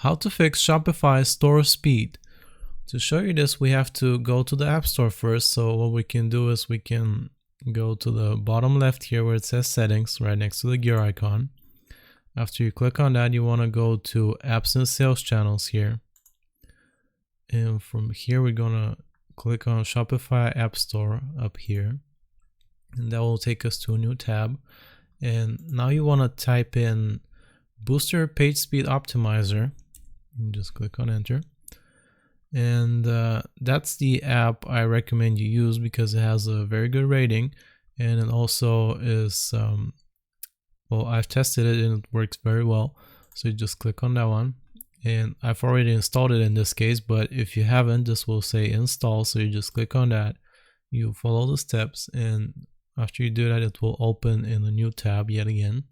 how to fix Shopify store speed. To show you this, we have to go to the App Store first. So what we can do is we can go to the bottom left here where it says settings, right next to the gear icon. After you click on that, you want to go to apps and sales channels here. And from here, we're going to click on Shopify App Store up here. And that will take us to a new tab. And now you want to type in Booster Page Speed Optimizer. You just click on enter. And that's the app I recommend you use because it has a very good rating. And it also is, well, I've tested it and it works very well. So you just click on that one. And I've already installed it in this case, but if you haven't, this will say install. So you just click on that. You follow the steps, and after you do that, it will open in a new tab yet again.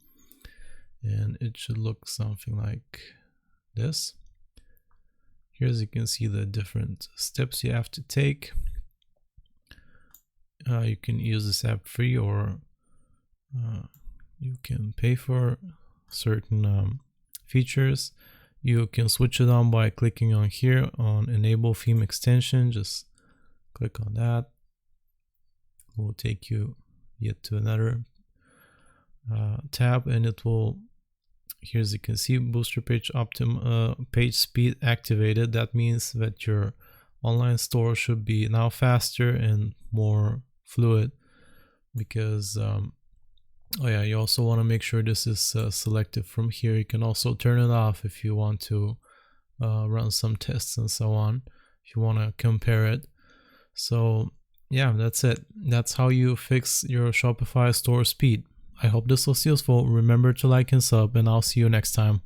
And it should look something like this. Here, as you can see, the different steps you have to take. You can use this app free, or you can pay for certain features. You can switch it on by clicking on here on enable theme extension. Just click on that. It will take you yet to another tab, and it will, here as you can see, booster page page speed activated. That means that your online store should be now faster and more fluid, because oh yeah, you also want to make sure this is selected from here. You can also turn it off if you want to run some tests and so on, if you want to compare it. So yeah, that's it. That's how you fix your Shopify store speed. I hope this was useful. Remember to like and sub, and I'll see you next time.